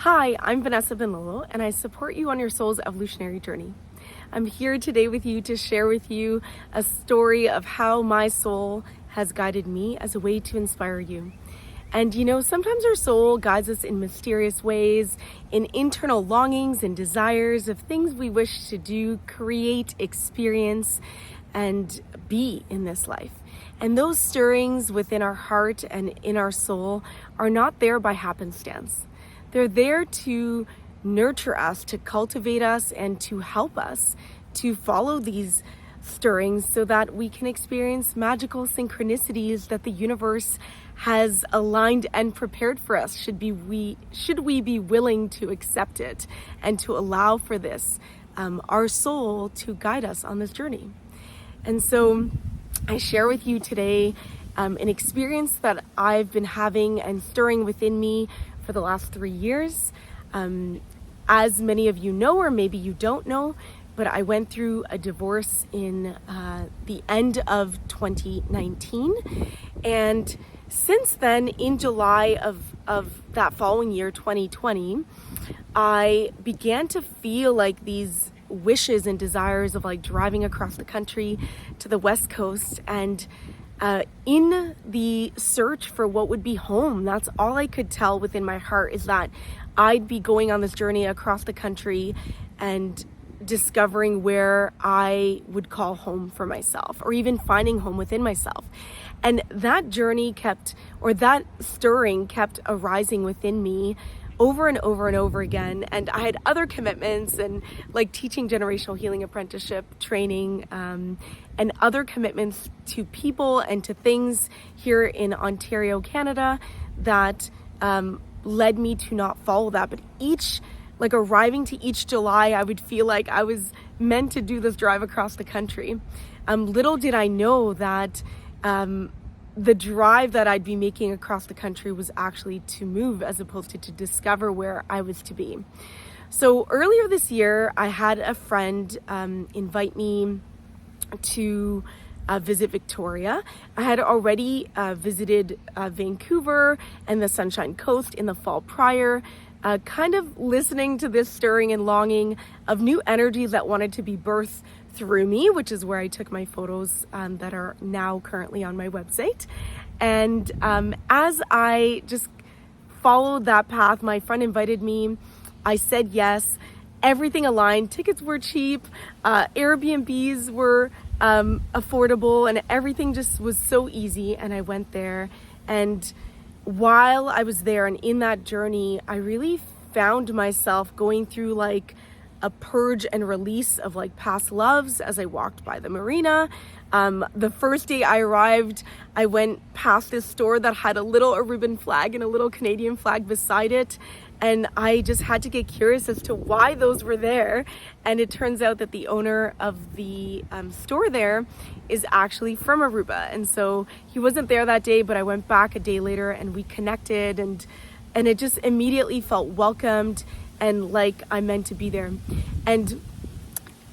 Hi, I'm Vanessa Benlolo, and I support you on your soul's evolutionary journey. I'm here today with you to share with you a story of how my soul has guided me as a way to inspire you. And sometimes our soul guides us in mysterious ways, in internal longings and desires of things we wish to do, create, experience, and be in this life. And those stirrings within our heart and in our soul are not there by happenstance. They're there to nurture us, to cultivate us, and to help us to follow these stirrings so that we can experience magical synchronicities that the universe has aligned and prepared for us should we be willing to accept it and to allow for this, our soul to guide us on this journey. And so I share with you today an experience that I've been having and stirring within me for the last 3 years. As many of you know, or maybe you don't know, but I went through a divorce in the end of 2019. And since then, in July of that following year, 2020, I began to feel like these wishes and desires of like driving across the country to the West Coast and in the search for what would be home. That's all I could tell within my heart, is that I'd be going on this journey across the country and discovering where I would call home for myself, or even finding home within myself. And that journey that stirring kept arising within me over and over and over again. And I had other commitments and like teaching generational healing apprenticeship training, and other commitments to people and to things here in Ontario, Canada, that led me to not follow that. But arriving to each July, I would feel like I was meant to do this drive across the country. Little did I know that the drive that I'd be making across the country was actually to move, as opposed to discover where I was to be. So earlier this year, I had a friend invite me to visit Victoria. I had already visited Vancouver and the Sunshine Coast in the fall prior, kind of listening to this stirring and longing of new energies that wanted to be birthed through me, which is where I took my photos that are now currently on my website. And as I just followed that path, my friend invited me. I said yes. Everything aligned. Tickets were cheap. Airbnbs were affordable, and everything just was so easy. And I went there. And while I was there and in that journey, I really found myself going through like a purge and release of like past loves as I walked by the marina. The first day I arrived, I went past this store that had a little Aruban flag and a little Canadian flag beside it. And I just had to get curious as to why those were there. And it turns out that the owner of the store there is actually from Aruba. And so he wasn't there that day, but I went back a day later and we connected, and it just immediately felt welcomed and like I'm meant to be there. And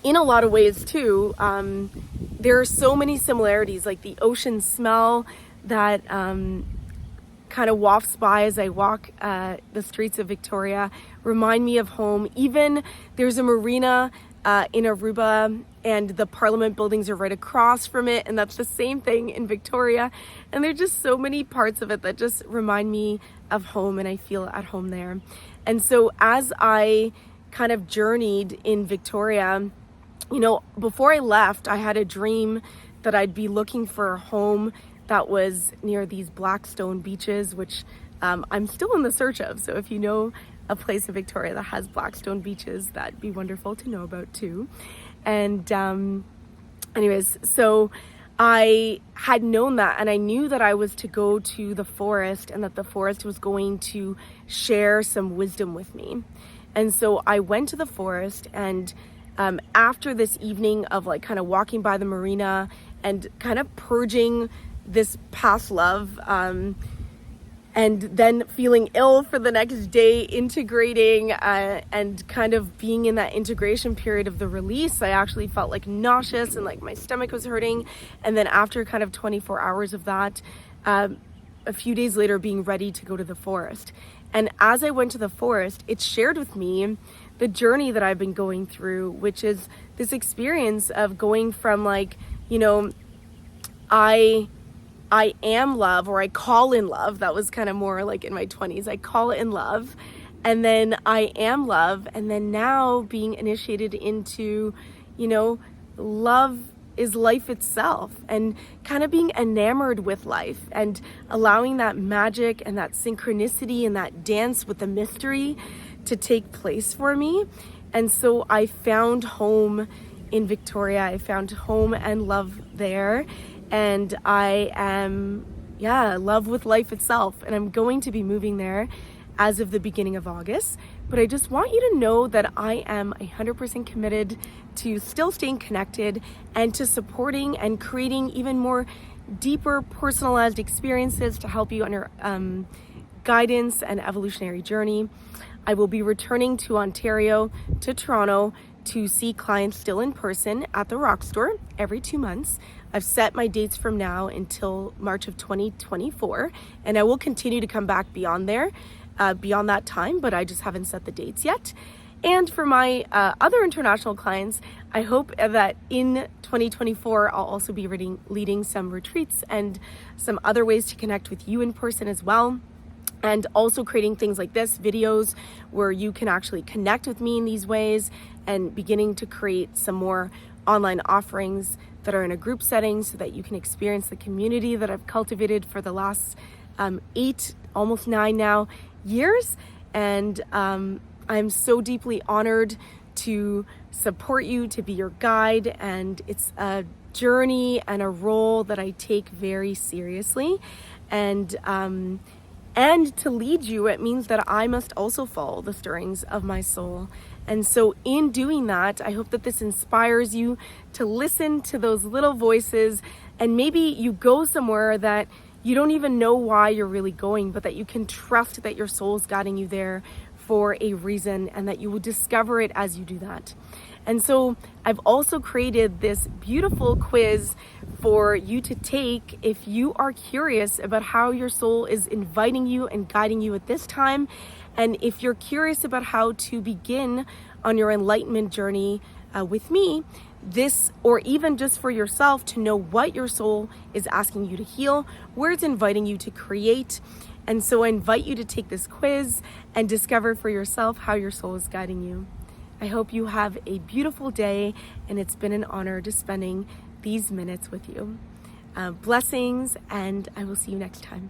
in a lot of ways too, there are so many similarities, like the ocean smell that kind of wafts by as I walk the streets of Victoria remind me of home. Even there's a marina in Aruba, and the Parliament buildings are right across from it, and that's the same thing in Victoria. And there's just so many parts of it that just remind me of home, and I feel at home there. And so as I kind of journeyed in Victoria, before I left, I had a dream that I'd be looking for a home that was near these Blackstone beaches, which I'm still in the search of. So if you know a place in Victoria that has Blackstone beaches, that'd be wonderful to know about too. And anyways, so I had known that, and I knew that I was to go to the forest, and that the forest was going to share some wisdom with me. And so I went to the forest, and after this evening of like kind of walking by the marina and kind of purging this past love, and then feeling ill for the next day, integrating and kind of being in that integration period of the release, I actually felt like nauseous and like my stomach was hurting. And then after kind of 24 hours of that, a few days later being ready to go to the forest. And as I went to the forest, it shared with me the journey that I've been going through, which is this experience of going from like, you know, I am love, or I call in love. That was kind of more like in my 20s. I call in love, and then I am love, and then now being initiated into, you know, love is life itself, and kind of being enamored with life and allowing that magic and that synchronicity and that dance with the mystery to take place for me. And so I found home in Victoria. I found home and love there. And I am, love with life itself. And I'm going to be moving there as of the beginning of August. But I just want you to know that I am 100% committed to still staying connected and to supporting and creating even more deeper personalized experiences to help you on your guidance and evolutionary journey. I will be returning to Ontario, to Toronto, to see clients still in person at the Rock Store every 2 months. I've set my dates from now until March of 2024, and I will continue to come back beyond that time, but I just haven't set the dates yet. And for my other international clients, I hope that in 2024, I'll also be leading some retreats and some other ways to connect with you in person as well. And also creating things like this, videos where you can actually connect with me in these ways, and beginning to create some more online offerings that are in a group setting so that you can experience the community that I've cultivated for the last 8, almost 9 now years. And I'm so deeply honored to support you, to be your guide. And it's a journey and a role that I take very seriously. And to lead you, it means that I must also follow the stirrings of my soul. And so in doing that, I hope that this inspires you to listen to those little voices, and maybe you go somewhere that you don't even know why you're really going, but that you can trust that your soul is guiding you there for a reason, and that you will discover it as you do that. And so I've also created this beautiful quiz for you to take if you are curious about how your soul is inviting you and guiding you at this time. And if you're curious about how to begin on your enlightenment journey with me, or even just for yourself to know what your soul is asking you to heal, where it's inviting you to create. And so I invite you to take this quiz and discover for yourself how your soul is guiding you. I hope you have a beautiful day, and it's been an honor to spending these minutes with you. Blessings, and I will see you next time.